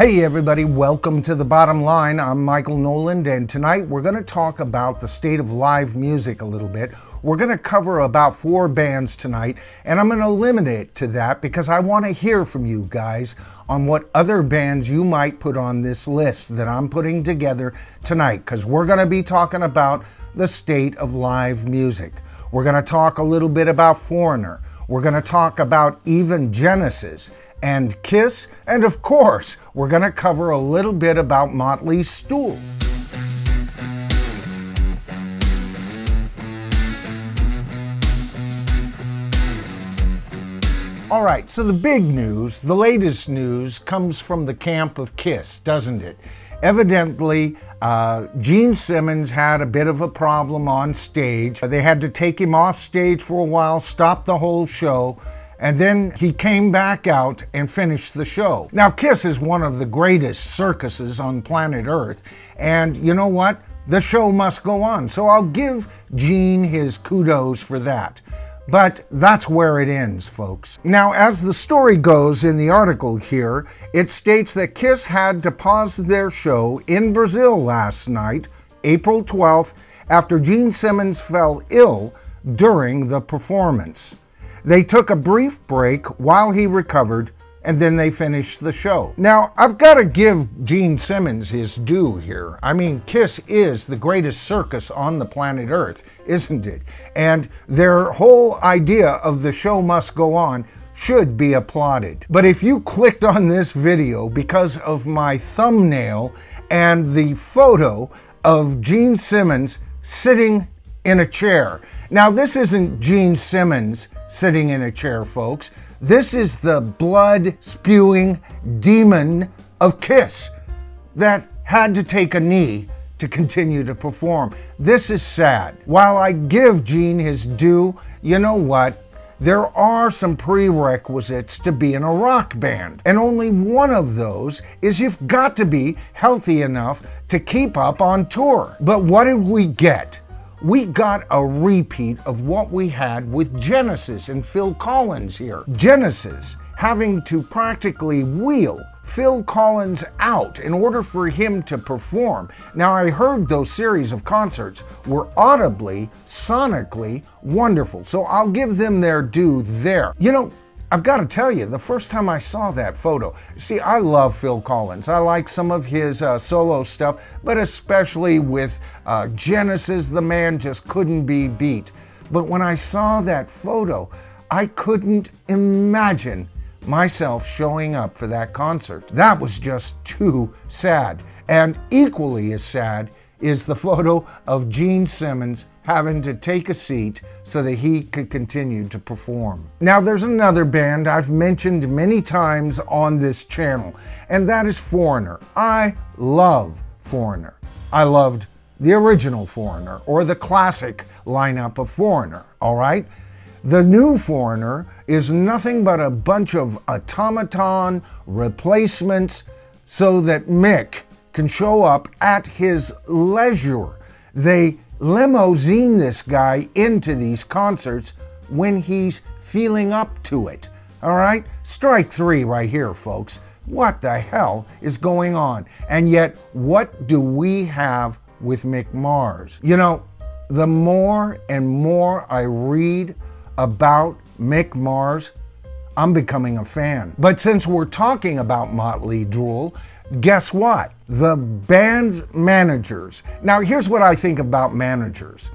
Hey everybody, welcome to The Bottom Line. I'm Michael Noland, and tonight we're going to talk about the state of live music a little bit. We're going to cover about 4 bands tonight, and I'm going to limit it to that because I want to hear from you guys on what other bands you might put on this list that I'm putting together tonight, because we're going to be talking about the state of live music. We're going to talk a little bit about Foreigner. We're going to talk about even Genesis and Kiss, and of course, we're going to cover a little bit about Mötley Crüe. All right, so the big news, the latest news, comes from the camp of Kiss, doesn't it? Evidently, Gene Simmons had a bit of a problem on stage. They had to take him off stage for a while, stop the whole show, and then he came back out and finished the show. Now, Kiss is one of the greatest circuses on planet Earth, and you know what? The show must go on, so I'll give Gene his kudos for that. But that's where it ends, folks. Now, as the story goes in the article here, it states that Kiss had to pause their show in Brazil last night, April 12th, after Gene Simmons fell ill during the performance. They took a brief break while he recovered, and then they finished the show. Now, I've got to give Gene Simmons his due here. I mean, Kiss is the greatest circus on the planet Earth, isn't it? And their whole idea of the show must go on should be applauded. But if you clicked on this video because of my thumbnail and the photo of Gene Simmons sitting in a chair. Now, this isn't Gene Simmons sitting in a chair, folks. This is the blood-spewing demon of Kiss that had to take a knee to continue to perform. This is sad. While I give Gene his due, you know what? There are some prerequisites to be in a rock band, and only one of those is you've got to be healthy enough to keep up on tour. But what did we get? We got a repeat of what we had with Genesis and Phil Collins here. Genesis having to practically wheel Phil Collins out in order for him to perform. Now, I heard those series of concerts were audibly, sonically wonderful, so I'll give them their due there. You know, I've got to tell you, the first time I saw that photo, see, I love Phil Collins. I like some of his solo stuff, but especially with Genesis, the man just couldn't be beat. But when I saw that photo, I couldn't imagine myself showing up for that concert. That was just too sad. And equally as sad is the photo of Gene Simmons having to take a seat so that he could continue to perform. Now, there's another band I've mentioned many times on this channel, and that is Foreigner. I love Foreigner. I loved the original Foreigner, or the classic lineup of Foreigner, all right? The new Foreigner is nothing but a bunch of automaton replacements so that Mick can show up at his leisure. They limousine this guy into these concerts when he's feeling up to it. All right? Strike 3 right here, folks. What the hell is going on? And yet, what do we have with Mick Mars? You know, the more and more I read about Mick Mars, I'm becoming a fan. But since we're talking about Mötley Crüe, guess what? The band's managers. Now, here's what I think about managers.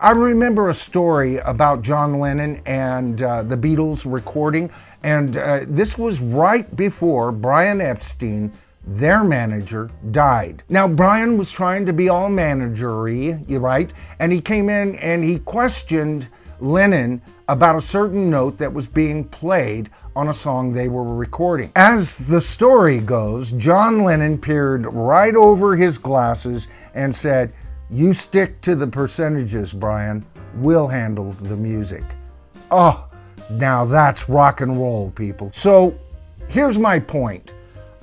I remember a story about John Lennon and the Beatles recording, and this was right before Brian Epstein, their manager, died. Now, Brian was trying to be all managery, right? And he came in and he questioned Lennon about a certain note that was being played on a song they were recording. As the story goes, John Lennon peered right over his glasses and said, "You stick to the percentages, Brian. We'll handle the music." Oh, now that's rock and roll, people. So here's my point.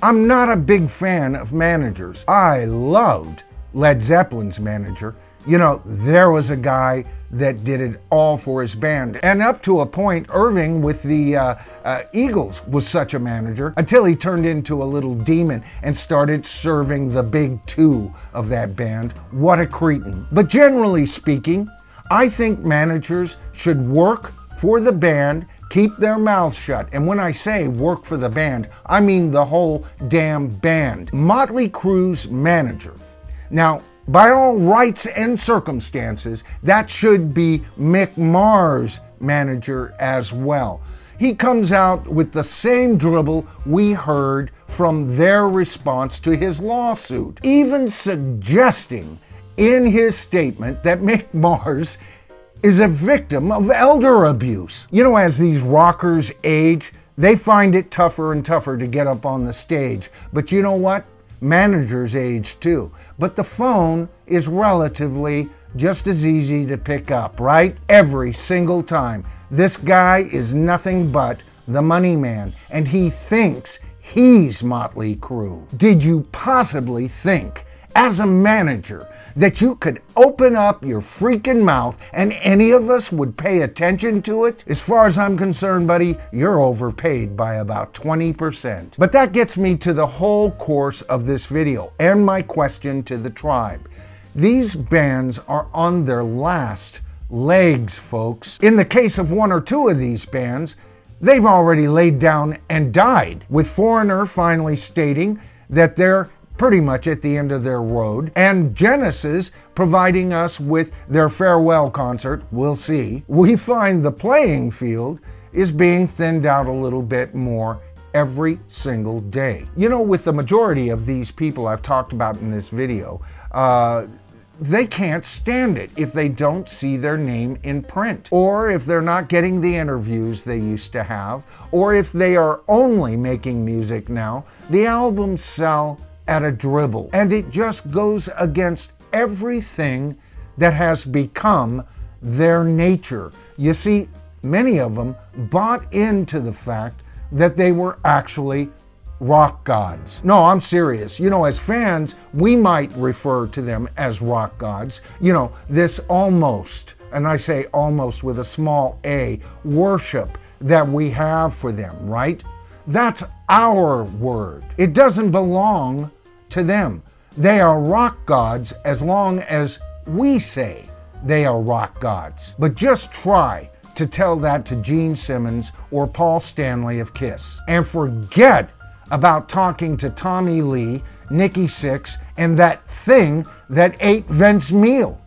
I'm not a big fan of managers. I loved Led Zeppelin's manager. You know, there was a guy that did it all for his band. And up to a point, Irving with the Eagles was such a manager until he turned into a little demon and started serving the big two of that band. What a cretin. But generally speaking, I think managers should work for the band, keep their mouths shut. And when I say work for the band, I mean the whole damn band. Mötley Crüe's manager. Now, by all rights and circumstances, that should be Mick Mars' manager as well. He comes out with the same dribble we heard from their response to his lawsuit, even suggesting in his statement that Mick Mars is a victim of elder abuse. You know, as these rockers age, they find it tougher and tougher to get up on the stage. But you know what? Managers age too. But the phone is relatively just as easy to pick up, right? Every single time. This guy is nothing but the money man, and he thinks he's Mötley Crüe. Did you possibly think, as a manager, that you could open up your freaking mouth and any of us would pay attention to it? As far as I'm concerned, buddy, you're overpaid by about 20%. But that gets me to the whole course of this video and my question to the tribe. These bands are on their last legs, folks. In the case of one or two of these bands, they've already laid down and died, with Foreigner finally stating that they're pretty much at the end of their road, and Genesis providing us with their farewell concert. We'll see. We find the playing field is being thinned out a little bit more every single day. You know, with the majority of these people I've talked about in this video, they can't stand it if they don't see their name in print, or if they're not getting the interviews they used to have, or if they are only making music now. The albums sell at a dribble, and it just goes against everything that has become their nature. You see, many of them bought into the fact that they were actually rock gods. No, I'm serious. You know, as fans, we might refer to them as rock gods. You know, this almost, and I say almost with a small a, worship that we have for them, right? That's our word. It doesn't belong to them. They are rock gods as long as we say they are rock gods. But just try to tell that to Gene Simmons or Paul Stanley of Kiss. And forget about talking to Tommy Lee, Nikki Sixx, and that thing that ate Vince Neil.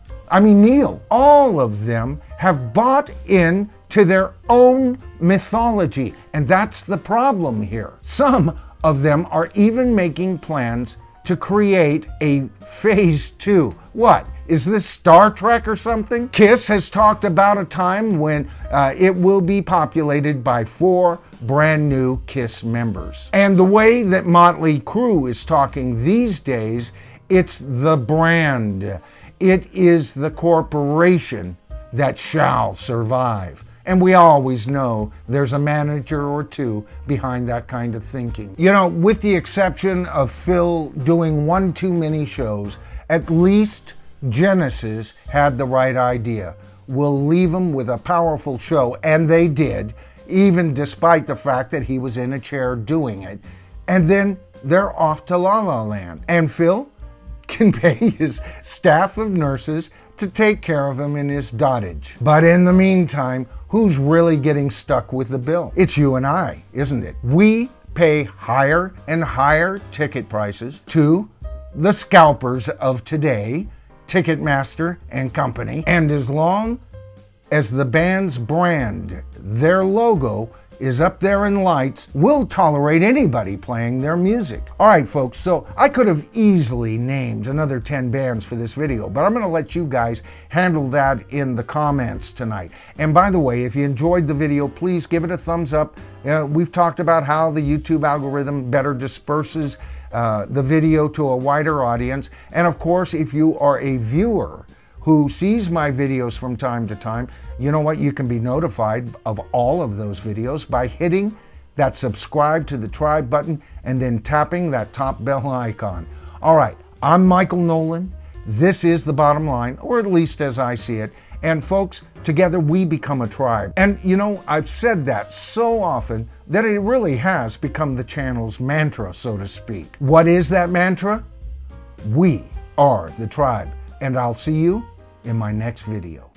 All of them have bought in to their own mythology, and that's the problem here. Some of them are even making plans to create a phase 2. What? Is this Star Trek or something? Kiss has talked about a time when it will be populated by 4 brand new Kiss members. And the way that Mötley Crüe is talking these days, it's the brand. It is the corporation that shall survive. And we always know there's a manager or two behind that kind of thinking. You know, with the exception of Phil doing one too many shows, at least Genesis had the right idea. We'll leave them with a powerful show, and they did, even despite the fact that he was in a chair doing it. And then they're off to La La Land. And Phil can pay his staff of nurses to take care of him in his dotage. But in the meantime, who's really getting stuck with the bill? It's you and I, isn't it? We pay higher and higher ticket prices to the scalpers of today, Ticketmaster and company, and as long as the band's brand, their logo, is up there in lights, we'll tolerate anybody playing their music. All right, folks, so I could have easily named another 10 bands for this video, but I'm gonna let you guys handle that in the comments tonight. And by the way, if you enjoyed the video, please give it a thumbs up. We've talked about how the YouTube algorithm better disperses the video to a wider audience. And of course, if you are a viewer who sees my videos from time to time, you know what? You can be notified of all of those videos by hitting that subscribe to the tribe button and then tapping that top bell icon. All right, I'm Michael Nolan. This is the bottom line, or at least as I see it. And folks, together we become a tribe. And you know, I've said that so often that it really has become the channel's mantra, so to speak. What is that mantra? We are the tribe. And I'll see you in my next video.